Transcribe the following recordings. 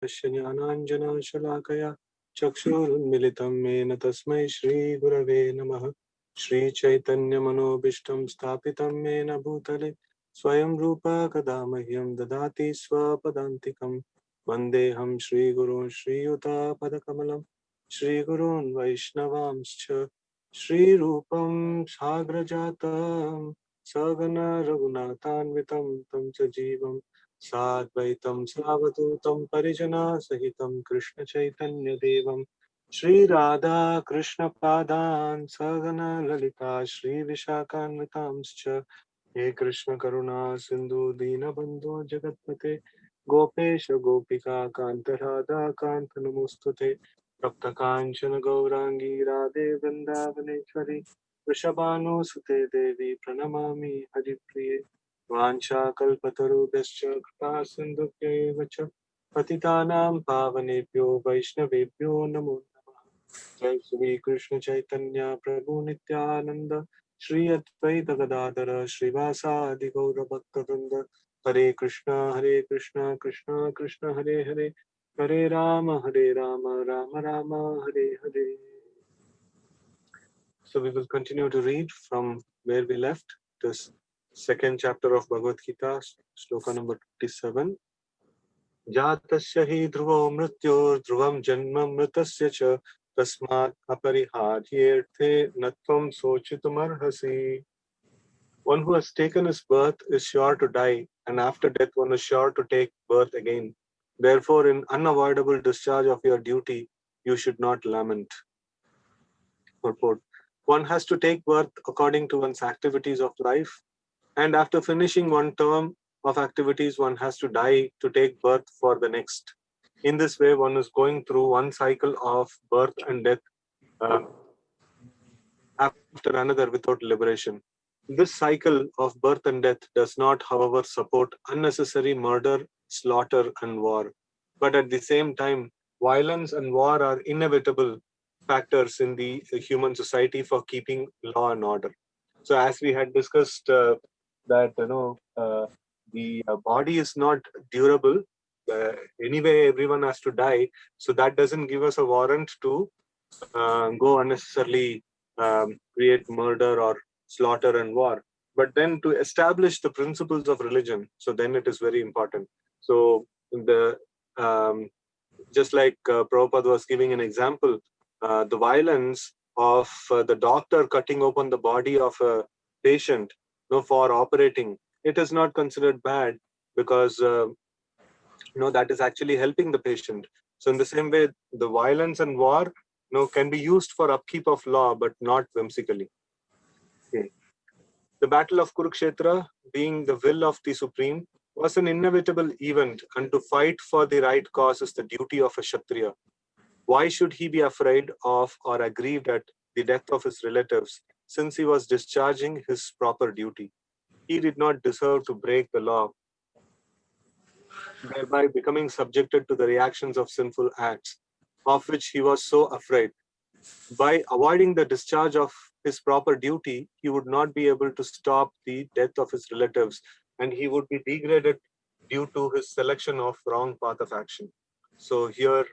तस्य ज्ञानाञ्जनशलाकया चक्षुरुन्मिलितं येन तस्मै श्रीगुरवे नमः। श्रीचैतन्यमनोभीष्टं स्थापितं येन भूतले स्वयं रूपा कदा मह्यं ददाति स्वपदान्तिकं। वन्देऽहं श्रीगुरून् श्रीयुतापदकमलं श्रीगुरून् वैष्णवांश्च श्रीरूपं साग्रजातं सगण रघुनाथान्वितं तं सजीवं साद्वैतं सावधूतं परिजनसहितं कृष्णचैतन्यदेवं श्रीराधा कृष्णपादान् सगण ललिता श्रीविशाखान्वितांश्च हे कृष्ण करुणा सिंधु दीनबंधु जगत्पते गोपेश गोपिका कांत राधा कांत नमोस्तुते तप्त कांचन गौरांगी राधे वृंदावनेश्वरी वृषभानुसुते देवी प्रणमामि हरिप्रिये वाञ्छाकल्पतरुभ्यश्च कृपा सिन्धुभ्यैव च पतितानां पावनेभ्यो वैष्णवेभ्यो नमो नमः। जय श्री कृष्ण चैतन्य प्रभु नित्यानंद श्री अद्वैत गदाधर श्रीवासादि गौर भक्तवृंद हरे Krishna Krishna Krishna Hare Hare Hare Ram Ram Ram Hare Hare. So we will continue to read from where we left, this second chapter of Bhagavad Gita, shloka number 57. जातस्य हि ध्रुवो मृत्योर्ध्रुवं जन्म मृतस्य च तस्मात् अपरिहार्येऽर्थे न त्वं शोचितुमर्हसि. One who has taken his birth is sure to die, and after death one is sure to take birth again. Therefore, in unavoidable discharge of your duty, you should not lament. Purport. One has to take birth according to one's activities of life, and after finishing one term of activities, one has to die to take birth for the next. In this way, one is going through one cycle of birth and death uh, after another without liberation. This cycle of birth and death does not, however, support unnecessary murder, slaughter, and war. But at the same time, violence and war are inevitable factors in the human society for keeping law and order. So, as we had discussed, that the body is not durable. Anyway, everyone has to die. So that doesn't give us a warrant to go unnecessarily create murder or slaughter and war. But then to establish the principles of religion, so then it is very important. So the just like Prabhupada was giving an example, the violence of the doctor cutting open the body of a patient, for operating, it is not considered bad because that is actually helping the patient. So in the same way, the violence and war, can be used for upkeep of law, but not whimsically. Okay. The battle of Kurukshetra, being the will of the Supreme, was an inevitable event, and to fight for the right cause is the duty of a Kshatriya. Why should he be afraid of or aggrieved at the death of his relatives, since he was discharging his proper duty? He did not deserve to break the law, thereby becoming subjected to the reactions of sinful acts, of which he was so afraid. By avoiding the discharge of his proper duty, he would not be able to stop the death of his relatives, and he would be degraded due to his selection of wrong path of action. So here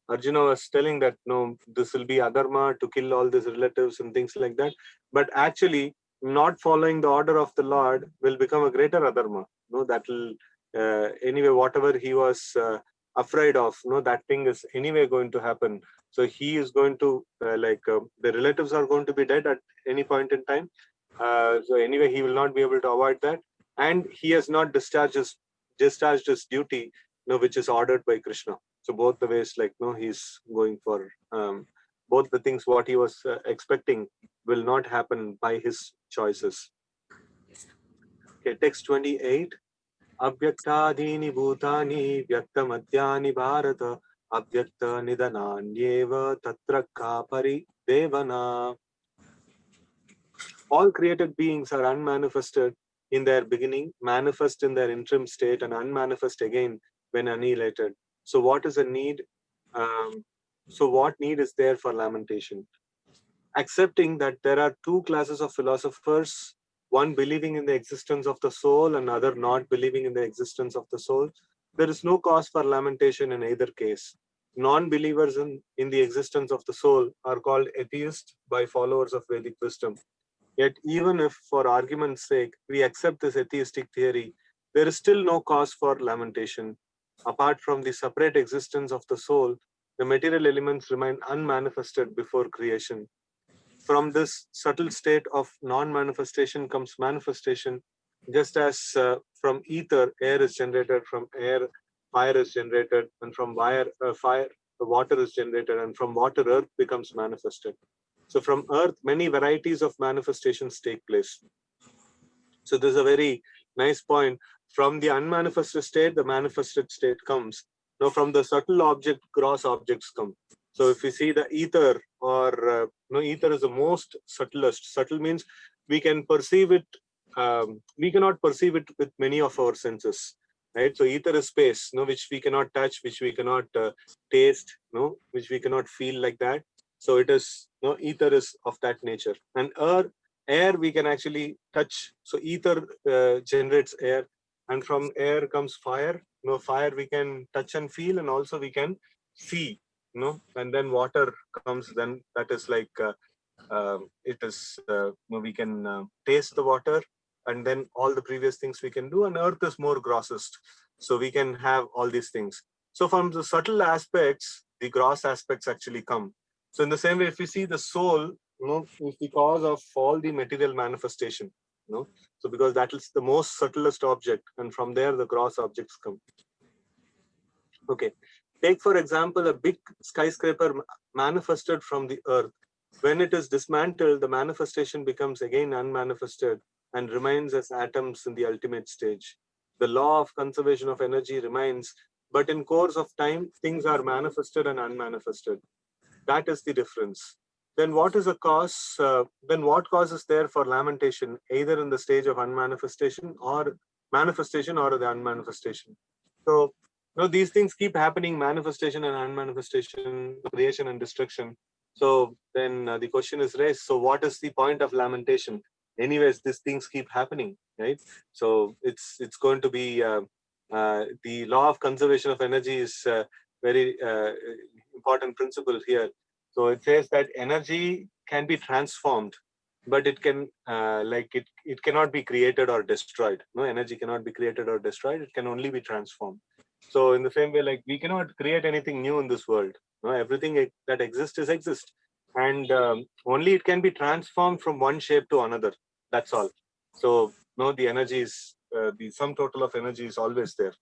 Arjuna was telling that no, this will be adharma to kill all these relatives and things like that. But actually, not following the order of the Lord will become a greater adharma. No, that will anyway, whatever he was afraid of, that thing is anyway going to happen. So he is going to the relatives are going to be dead at any point in time. So anyway, he will not be able to avoid that, and he has not discharged his duty, which is ordered by Krishna. So both the ways, he's going for both the things. What he was expecting will not happen by his choices. Okay, text 28. अव्यक्तादीनि भूतानि व्यक्तमद्यानि भारत अव्यक्त निधनान्येव तत्र का परिदेवना. All created beings are unmanifested in their beginning, manifest in their interim state, and unmanifest again when annihilated. So what is a need? What need is there for lamentation? Accepting that there are two classes of philosophers, one believing in the existence of the soul and other not believing in the existence of the soul, there is no cause for lamentation in either case. Non-believers in the existence of the soul are called atheists by followers of Vedic wisdom. Yet, even if, for argument's sake, we accept this atheistic theory, there is still no cause for lamentation. Apart from the separate existence of the soul, the material elements remain unmanifested before creation. From this subtle state of non-manifestation comes manifestation, just as from ether, air is generated, from air, fire is generated, and from fire, the water is generated, and from water, earth becomes manifested. So from earth, many varieties of manifestations take place. So this is a very nice point. From the unmanifested state, the manifested state comes. Now from the subtle object, gross objects come. So if we see the ether, or ether is the most subtlest. Subtle means we can perceive it. We cannot perceive it with many of our senses, right? So ether is space, which we cannot touch, which we cannot taste, which we cannot feel like that. So it is, ether is of that nature. And air we can actually touch. So ether generates air, and from air comes fire. Fire we can touch and feel, and also we can see. And then water comes. Then that is like it is. We can taste the water, and then all the previous things we can do. And earth is more grossest, so we can have all these things. So from the subtle aspects, the gross aspects actually come. So in the same way, if we see the soul, is the cause of all the material manifestation. So because that is the most subtlest object, and from there the gross objects come. Okay, take for example a big skyscraper manifested from the earth. When it is dismantled, the manifestation becomes again unmanifested and remains as atoms in the ultimate stage. The law of conservation of energy remains, but in course of time, things are manifested and unmanifested. That is the difference. Then what is a cause? Then what cause is there for lamentation, either in the stage of unmanifestation or manifestation or the unmanifestation? So, these things keep happening: manifestation and unmanifestation, creation and destruction. So then the question is raised: so what is the point of lamentation? Anyways, these things keep happening, right? So it's going to be the law of conservation of energy is very important principle here. So it says that energy can be transformed, but it can it cannot be created or destroyed. No, energy cannot be created or destroyed. It can only be transformed. So in the same way, like we cannot create anything new in this world. No, everything that exists, and only it can be transformed from one shape to another. That's all. So no, the energy is the sum total of energy is always there.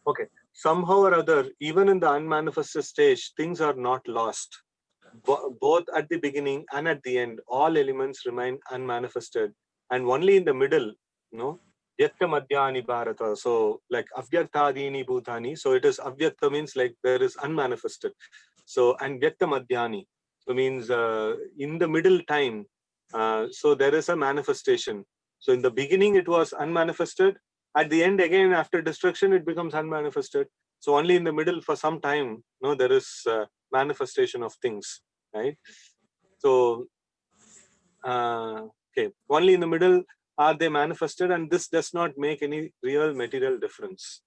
Okay. Somehow or other, even in the unmanifested stage, things are not lost. Both at the beginning and at the end, all elements remain unmanifested, and only in the middle, Vyakta Madhyani Bharata. So, like Avyaktadini Bhutani. So, it is Avyakta means like there is unmanifested. So, and Vyakta Madhyani. So, means in the middle time. So, there is a manifestation. So, in the beginning, it was unmanifested. At the end, again, after destruction, it becomes unmanifested. So, only in the middle for some time, there is manifestation of things, right? So, okay, only in the middle are they manifested, and this does not make any real material difference.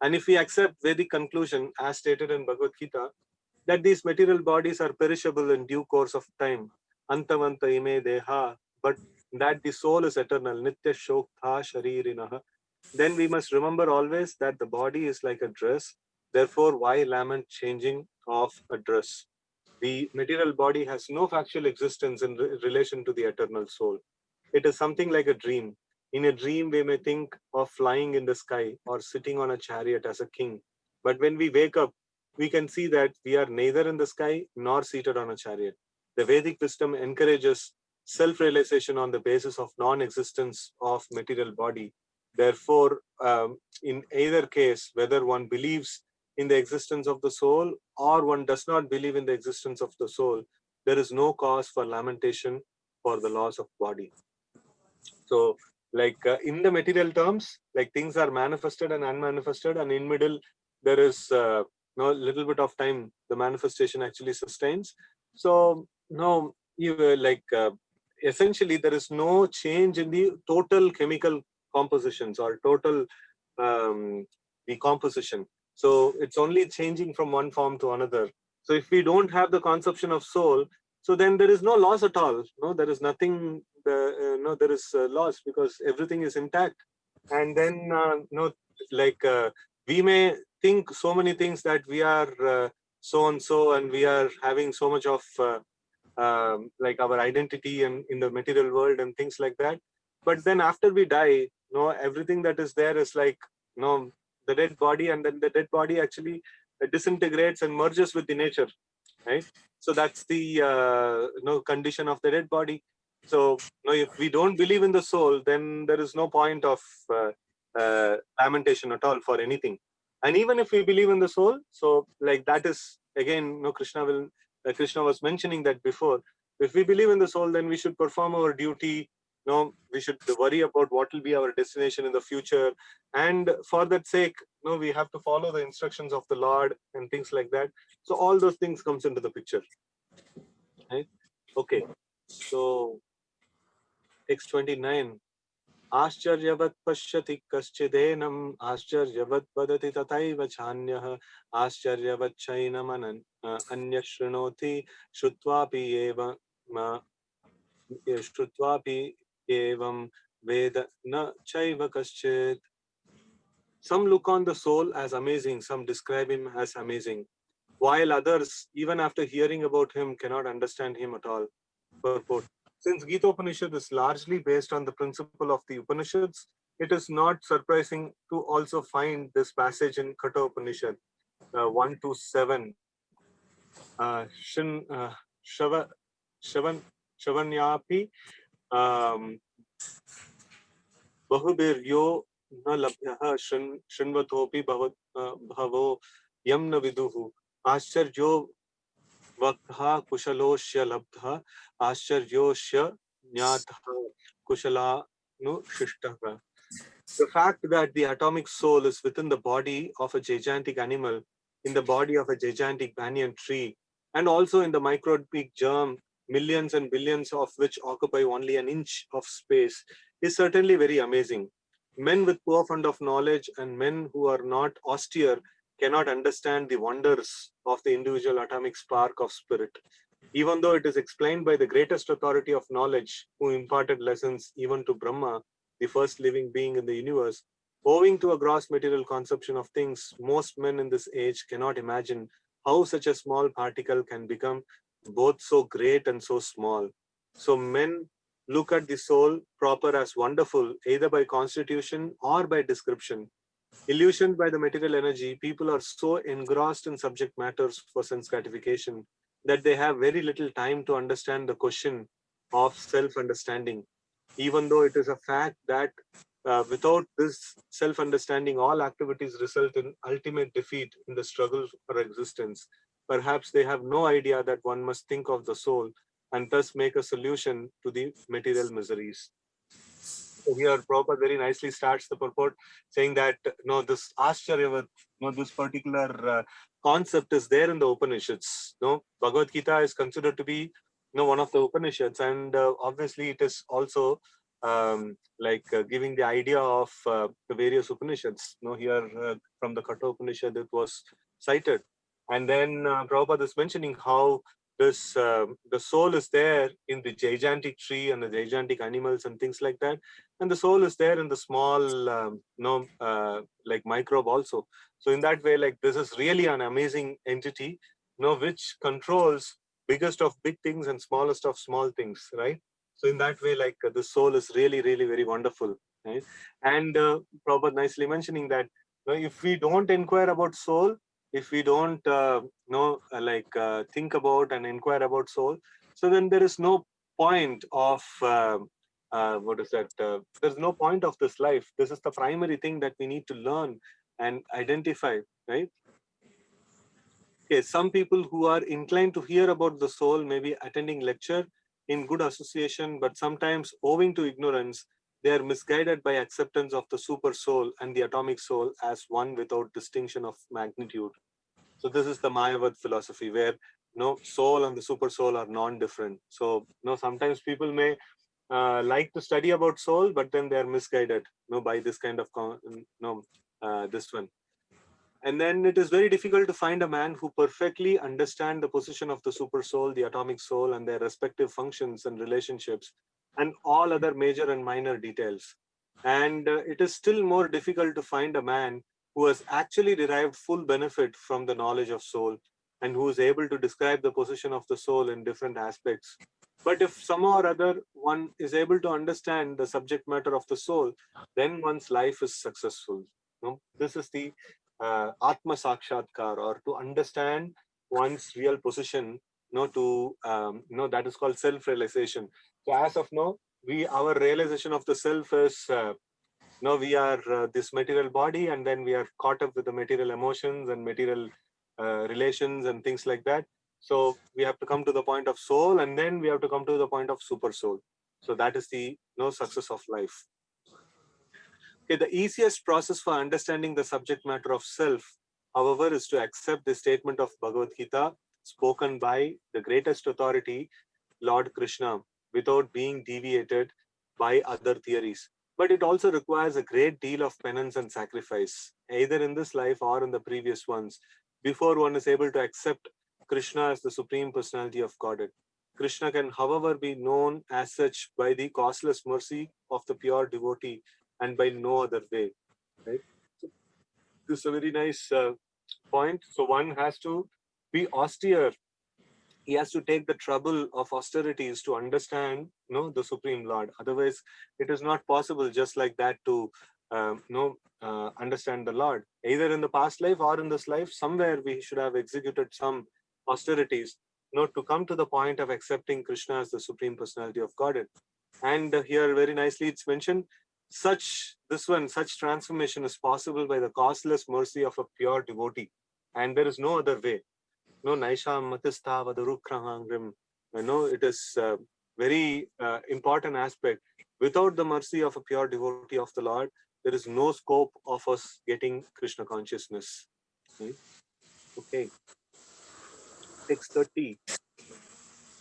And if we accept Vedic conclusion, as stated in Bhagavad Gita, that these material bodies are perishable in due course of time, antavanta ime deha, but that the soul is eternal, nitya shoktha sharirinaha, then we must remember always that the body is like a dress. Therefore, why lament changing of a dress? The material body has no factual existence in relation to the eternal soul. It is something like a dream. In a dream, we may think of flying in the sky or sitting on a chariot as a king. But when we wake up, we can see that we are neither in the sky nor seated on a chariot. The Vedic wisdom encourages self-realization on the basis of non-existence of material body. Therefore, in either case, whether one believes in the existence of the soul or one does not believe in the existence of the soul, there is no cause for lamentation for the loss of body. So, like in the material terms, like things are manifested and unmanifested, and in middle there is little bit of time the manifestation actually sustains. So no, essentially there is no change in the total chemical compositions or total the composition. So it's only changing from one form to another. So if we don't have the conception of soul, so then there is no loss at all. No, there is nothing. No, there is loss because everything is intact. And then no, like we may think so many things that we are so and so, and we are having so much of like our identity and in the material world and things like that. But then after we die, no, everything that is there is like no, the dead body, and then the dead body actually disintegrates and merges with the nature, right? So that's the no condition of the dead body. So no, if we don't believe in the soul, then there is no point of lamentation at all for anything. And even if we believe in the soul, so like that is again, no, Krishna was mentioning that before. If we believe in the soul, then we should perform our duty. No, we should worry about what will be our destination in the future, and for that sake, no, we have to follow the instructions of the Lord and things like that. So all those things comes into the picture, right? Okay, so text 29. आश्चर्यवत् पश्यति कश्चिदेनम् आश्चर्यवत् वदति तथैव चान्यः आश्चर्यवच्चैनमनन् अन्यः शृणोति श्रुत्वापि एवं वेद न चैव कश्चित्. Some look on the soul as amazing, some describe him as amazing, while others, even after hearing about him, cannot understand him at all. Purport. Since Gita Upanishad is largely based on the principle of the Upanishads, it is not surprising to also find this passage in Katha Upanishad 1 to 7. Shavanyapi bahubiryo न लभ्यः शृण्वतोऽपि भवो यं न विदुः आश्चर्यो वक्तः कुशलोस्य लब्धः आश्चर्योस्य ज्ञातः कुशलानुशिष्टः. The fact that the atomic soul is within the body of a gigantic animal, in the body of a gigantic banyan tree, and also in the microscopic germ, millions and billions of which occupy only an inch of space, is certainly very amazing. Men with poor fund of knowledge and men who are not austere cannot understand the wonders of the individual atomic spark of spirit. Even though it is explained by the greatest authority of knowledge, who imparted lessons even to Brahma, the first living being in the universe, owing to a gross material conception of things, most men in this age cannot imagine how such a small particle can become both so great and so small. So men look at the soul proper as wonderful, either by constitution or by description. Illusioned by the material energy, people are so engrossed in subject matters for sense gratification that they have very little time to understand the question of self-understanding, even though it is a fact that without this self-understanding, all activities result in ultimate defeat in the struggle for existence. Perhaps they have no idea that one must think of the soul and thus make a solution to the material miseries. So here Prabhupada very nicely starts the purport saying that no, this Ascharyavat, no, this particular concept is there in the Upanishads. No, Bhagavad Gita is considered to be one of the Upanishads, and obviously it is also giving the idea of the various Upanishads. No, here from the Katha Upanishad it was cited, and then Prabhupada is mentioning how this the soul is there in the gigantic tree and the gigantic animals and things like that, and the soul is there in the small like microbe also. So in that way, like this is really an amazing entity, which controls biggest of big things and smallest of small things, right? So in that way, like the soul is really very wonderful, right? And Prabhupada nicely mentioning that if we don't inquire about soul, if we don't think about and inquire about soul, so then there is no point of what is that? There's no point of this life. This is the primary thing that we need to learn and identify, right? Okay, some people who are inclined to hear about the soul may be attending lecture in good association, but sometimes owing to ignorance, they are misguided by acceptance of the super soul and the atomic soul as one without distinction of magnitude. So this is the Mayavad philosophy where soul and the super soul are non-different. So sometimes people may like to study about soul, but then they are misguided by this kind of this one. And then it is very difficult to find a man who perfectly understand the position of the super soul, the atomic soul, and their respective functions and relationships, and all other major and minor details. And it is still more difficult to find a man who has actually derived full benefit from the knowledge of soul and who is able to describe the position of the soul in different aspects. But if somehow or other one is able to understand the subject matter of the soul, then one's life is successful. No? This is the Atma Sakshatkar, or to understand one's real position, that is called self-realization. So as of now, our realization of the self is we are this material body, and then we are caught up with the material emotions and material relations and things like that. So we have to come to the point of soul, and then we have to come to the point of super soul. So that is the success of life. Okay, the easiest process for understanding the subject matter of self, however, is to accept the statement of Bhagavad Gita spoken by the greatest authority, Lord Krishna, without being deviated by other theories. But it also requires a great deal of penance and sacrifice, either in this life or in the previous ones, before one is able to accept Krishna as the Supreme Personality of Godhead. Krishna can, however, be known as such by the causeless mercy of the pure devotee and by no other way. Right? So this is a very nice point. So one has to be austere. He has to take the trouble of austerities to understand, the Supreme Lord. Otherwise, it is not possible just like that to, understand the Lord. Either in the past life or in this life, somewhere we should have executed some austerities, to come to the point of accepting Krishna as the Supreme Personality of Godhead. And here, very nicely, it's mentioned, such transformation is possible by the causeless mercy of a pure devotee, and there is no other way. No, Naisham Matisthavadarukrahangrim. It is a very important aspect. Without the mercy of a pure devotee of the Lord, there is no scope of us getting Krishna consciousness. Okay. Text 30.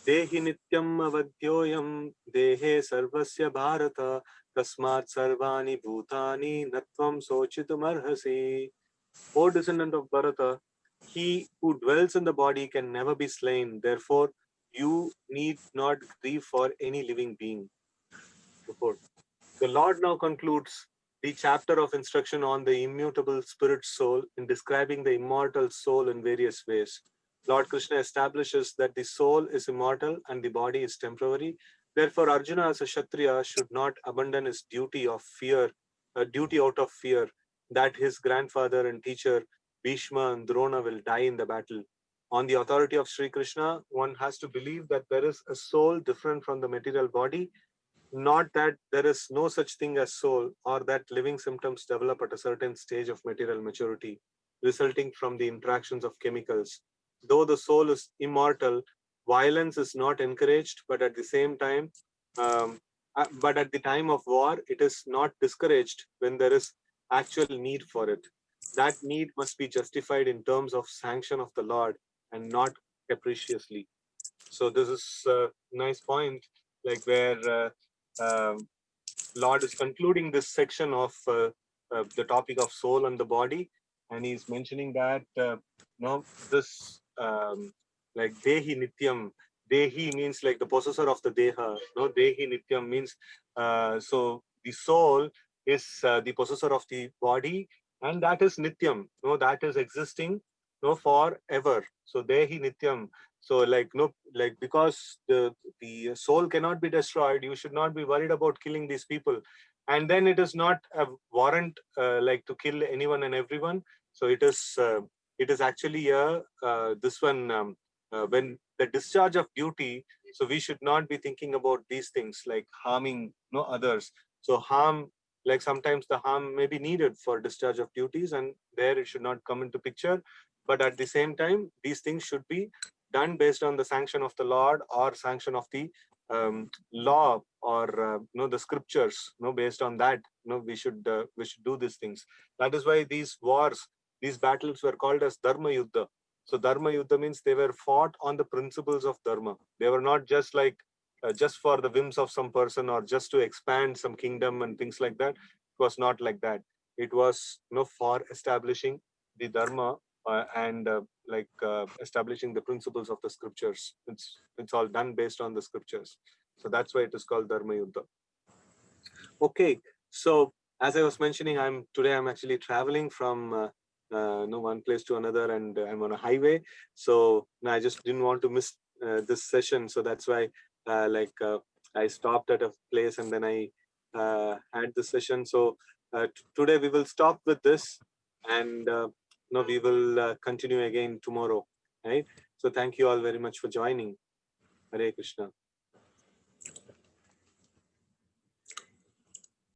Dehi nityam avadyoyam dehe sarvasya bharata tasmat sarvani bhutani natvam sochitum arhasi. O descendant of Bharata, he who dwells in the body can never be slain. Therefore, you need not grieve for any living being. The Lord now concludes the chapter of instruction on the immutable spirit soul in describing the immortal soul in various ways. Lord Krishna establishes that the soul is immortal and the body is temporary. Therefore, Arjuna as a Kshatriya should not abandon his duty of fear, duty out of fear that his grandfather and teacher Bhishma and Drona will die in the battle. On the authority of Sri Krishna, one has to believe that there is a soul different from the material body, not that there is no such thing as soul, or that living symptoms develop at a certain stage of material maturity, resulting from the interactions of chemicals. Though the soul is immortal, violence is not encouraged, but at the same time, but at the time of war, it is not discouraged when there is actual need for it. That need must be justified in terms of sanction of the Lord and not capriciously. So this is a nice point, like where Lord is concluding this section of the topic of soul and the body, and he's mentioning that this like Dehi Nityam. Dehi means like the possessor of the Deha. No, Dehi Nityam means so the soul is the possessor of the body, and that is Nityam. No, that is existing forever. So Dehi Nityam. So like because the soul cannot be destroyed, you should not be worried about killing these people. And then it is not a warrant like to kill anyone and everyone. So it is actually this one when the discharge of duty. So we should not be thinking about these things like harming others. So harm, like sometimes the harm may be needed for discharge of duties, and there it should not come into picture. But at the same time, these things should be done based on the sanction of the Lord or sanction of the law, or the scriptures. Based on that, we should do these things. That is why these wars, these battles were called as Dharma Yuddha. So Dharma Yuddha means they were fought on the principles of Dharma. They were not just like just for the whims of some person or just to expand some kingdom and things like that. It was not like that. it was for establishing the dharma and establishing the principles of the scriptures. It's all done based on the scriptures. So that's why it is called Dharma Yuddha. Okay, so as I was mentioning, I'm actually traveling from one place to another, and I'm on a highway. So I just didn't want to miss this session. So that's why I stopped at a place and then I had the session. So today we will stop with this, and we will continue again tomorrow. Right. So thank you all very much for joining. Hare Krishna.